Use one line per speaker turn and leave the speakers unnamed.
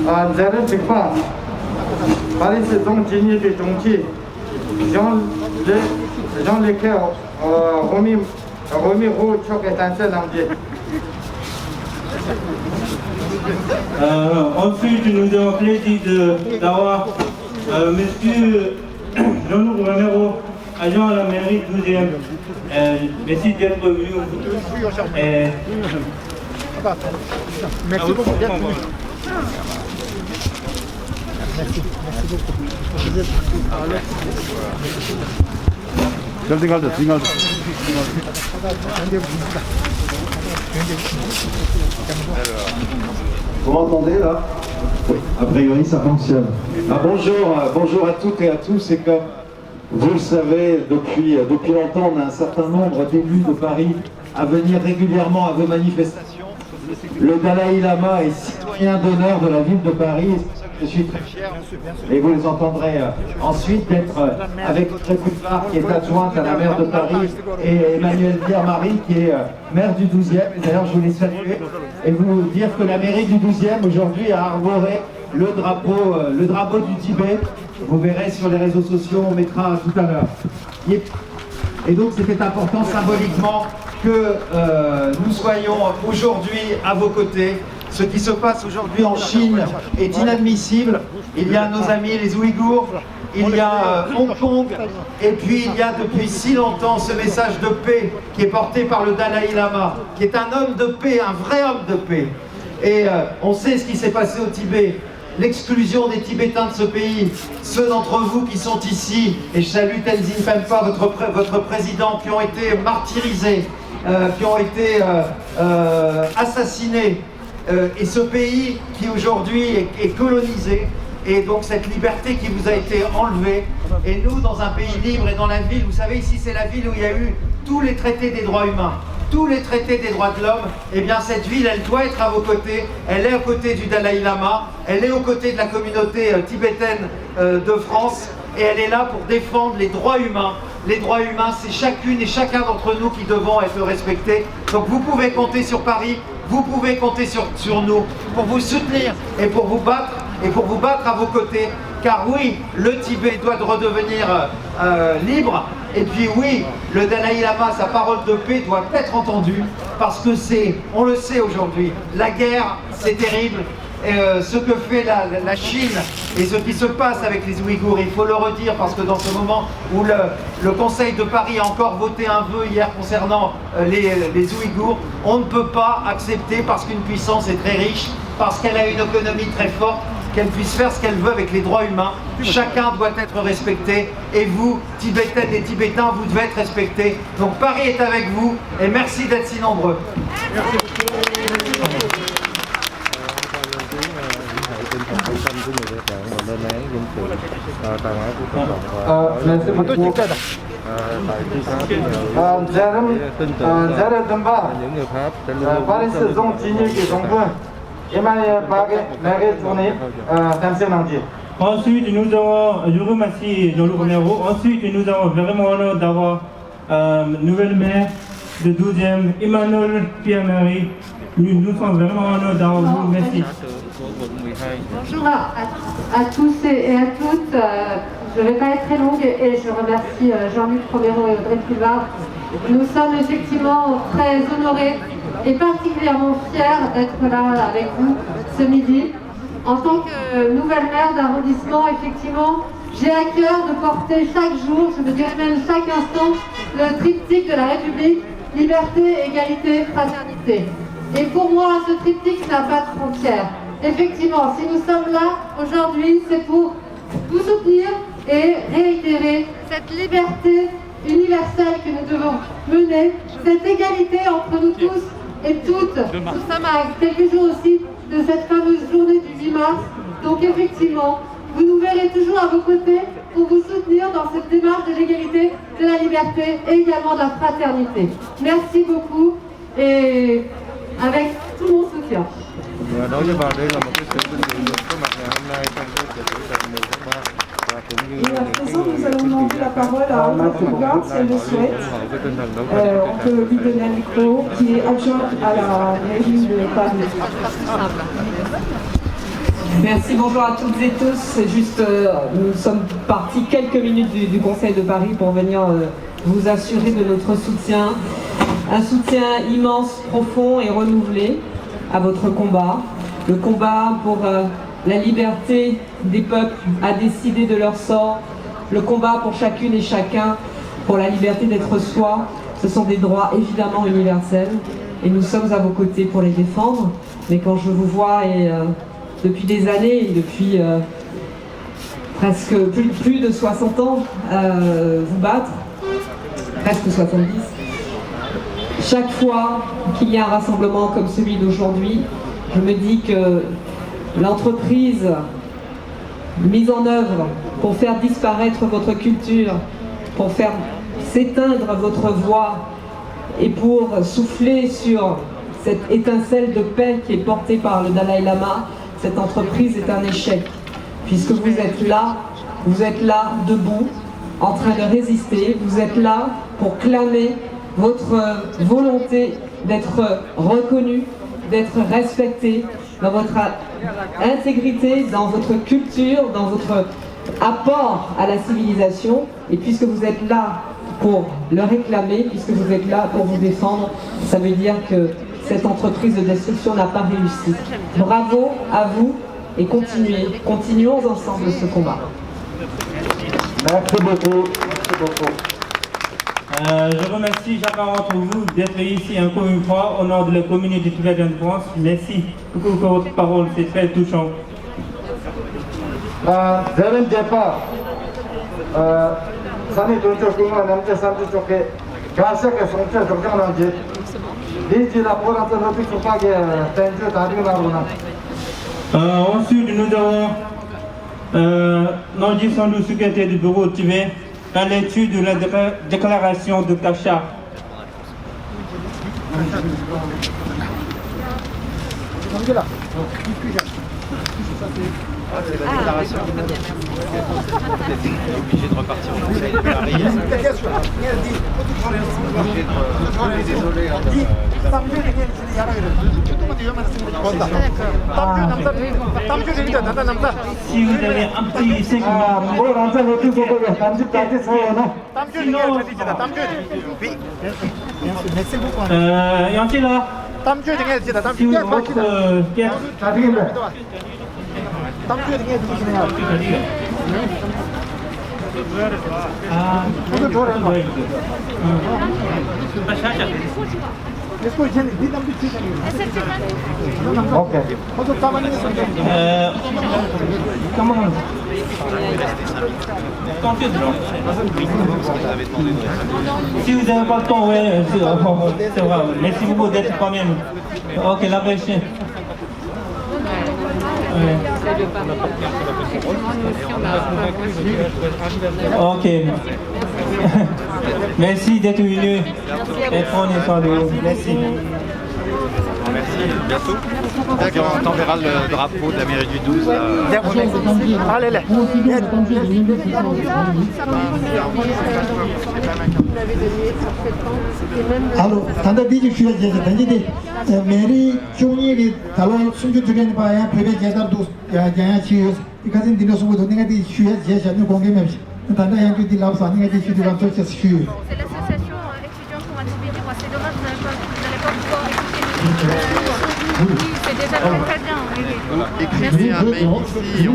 责任情况，巴黎市总经理的中期，让lesquels remis au choc étincelle en Dieu.
Ensuite, nous avons plaisir d'avoir Monsieur Jean-Luc Romero, agent à la mairie 12e. Merci d'être venu.
Merci beaucoup.
Vous m'entendez là? A priori ça fonctionne. Bonjour à toutes et à tous, et comme vous le savez, depuis longtemps on a un certain nombre d'élus de Paris à venir régulièrement à vos manifestations. Le Dalai Lama est citoyen d'honneur de la ville de Paris. Je suis très fier, et vous les entendrez ensuite, d'être avec Audrey Pulvar, qui est adjointe à la maire de Paris, et Emmanuel Pierre-Marie, qui est maire du 12e. D'ailleurs, je voulais saluer et vous dire que la mairie du 12e aujourd'hui a arboré le drapeau du Tibet. Vous verrez sur les réseaux sociaux, on mettra tout à l'heure. Et donc c'était important symboliquement que nous soyons aujourd'hui à vos côtés. Ce qui se passe aujourd'hui en Chine est inadmissible. Il y a nos amis les Ouïghours, il y a Hong Kong, et puis il y a depuis si longtemps ce message de paix qui est porté par le Dalai Lama, qui est un homme de paix, un vrai homme de paix. Et on sait ce qui s'est passé au Tibet, l'exclusion des Tibétains de ce pays. Ceux d'entre vous qui sont ici, et je salue Tenzin Pempa, votre président, qui ont été martyrisés, qui ont été assassinés, et ce pays qui aujourd'hui est colonisé, et donc cette liberté qui vous a été enlevée. Et nous, dans un pays libre et dans la ville, vous savez, ici c'est la ville où il y a eu tous les traités des droits humains, tous les traités des droits de l'homme. Eh bien cette ville, elle doit être à vos côtés, elle est aux côtés du Dalai Lama, elle est aux côtés de la communauté tibétaine de France, et elle est là pour défendre les droits humains. Les droits humains, c'est chacune et chacun d'entre nous qui devons être respectés. Donc vous pouvez compter sur Paris, vous pouvez compter sur nous pour vous soutenir et pour vous battre à vos côtés. Car oui, le Tibet doit redevenir libre. Et puis oui, le Dalai Lama, sa parole de paix doit être entendue, parce que on le sait aujourd'hui, la guerre, c'est terrible. Ce que fait la Chine et ce qui se passe avec les Ouïghours, il faut le redire, parce que dans ce moment où le Conseil de Paris a encore voté un vœu hier concernant les Ouïghours, on ne peut pas accepter, parce qu'une puissance est très riche, parce qu'elle a une économie très forte, qu'elle puisse faire ce qu'elle veut avec les droits humains. Chacun doit être respecté, et vous, Tibétaines et Tibétains, vous devez être respectés. Donc Paris est avec vous, et merci d'être si nombreux. Merci.
Merci beaucoup. Paris市总经理的总管Emmanuel Pierre-Marie.
Ensuite, je remercie Jean-Luc Romero. Ensuite, nous avons vraiment l'honneur d'avoir nouvelle maire de 12e, Emmanuel Pierre-Marie. Nous sommes vraiment honorés d'avoir vous. Merci.
Bonjour à tous et à toutes. Je ne vais pas être très longue, et je remercie Jean-Luc Romero et Audrey Pulvar. Nous sommes effectivement très honorés et particulièrement fiers d'être là avec vous ce midi. En tant que nouvelle maire d'arrondissement, effectivement, j'ai à cœur de porter chaque jour, je me dirais même chaque instant, le triptyque de la République: liberté, égalité, fraternité. Et pour moi, ce triptyque n'a pas de frontières. Effectivement, si nous sommes là aujourd'hui, c'est pour vous soutenir et réitérer cette liberté universelle que nous devons mener, cette égalité entre nous tous et toutes. Nous sommes à quelques jours aussi de cette fameuse journée du 8 mars. Donc effectivement, vous nous verrez toujours à vos côtés pour vous soutenir dans cette démarche de l'égalité, de la liberté et également de la fraternité. Merci beaucoup, et avec tout mon soutien.
Et à présent, nous allons demander la parole à Audrey Pulvar, si elle le souhaite. On peut lui donner un micro, qui est adjointe à la mairie de Paris. Merci, bonjour à toutes et tous. C'est juste, nous sommes partis quelques minutes du Conseil de Paris pour venir vous assurer de notre soutien. Un soutien immense, profond et renouvelé à votre combat. Le combat pour la liberté des peuples à décider de leur sort. Le combat pour chacune et chacun, pour la liberté d'être soi. Ce sont des droits évidemment universels et nous sommes à vos côtés pour les défendre. Mais quand je vous vois et depuis des années, depuis presque plus de 60 ans, vous battre, presque 70, chaque fois qu'il y a un rassemblement comme celui d'aujourd'hui, je me dis que l'entreprise mise en œuvre pour faire disparaître votre culture, pour faire s'éteindre votre voix et pour souffler sur cette étincelle de paix qui est portée par le Dalai Lama, cette entreprise est un échec. Puisque vous êtes là debout, en train de résister, vous êtes là pour clamer votre volonté d'être reconnu, d'être respecté dans votre intégrité, dans votre culture, dans votre apport à la civilisation. Et puisque vous êtes là pour le réclamer, puisque vous êtes là pour vous défendre, ça veut dire que cette entreprise de destruction n'a pas réussi. Bravo à vous et continuons ensemble ce combat.
Merci beaucoup. Merci beaucoup.
Je remercie chacun d'entre vous d'être ici encore une fois au nom de la communauté tibétaine de France. Merci beaucoup pour votre parole, c'est très touchant.
Dès le départ, Sani Doncho Kuma Namche Samji Choke, Gashak et Sonche Jokjan Namje, Diji la Poran Sanopi Chopage, Tenjo Tadi Naruna.
Ensuite, nous avons Nandji Sandou, secrétaire du bureau Tibet, à l'étude de la déclaration de Kacha.
Obligé de repartir au Conseil de Paris. Désolé.
Si vous avez un petit 5 si vous votre pièce. Comment si vous n'avez pas le temps, ouais, c'est vrai. Merci beaucoup d'être quand même. Ok, la pêche. Ok. Merci d'être venu et prendre soin de vous. Merci.
Merci, bientôt. On t'enverra le drapeau de l'Amérique du 12.
Allez, allez. Alors, tanda diji şuya ceza bence de meri çoğunluğu talon suncu türeni bayağı pebe ceza dos ya çiğiyoruz. Dikkatin dinle sungu da ne di şuya ceza ne kongememiş. Tanda yang di lav sani ne di şuya di lav çok şuya.
C'est l'association étudiante pour Tibet. C'est dommage, vous n'allez pas pouvoir écouter. Oui, c'est déjà très bien.
Voilà, écrivez un mail ici.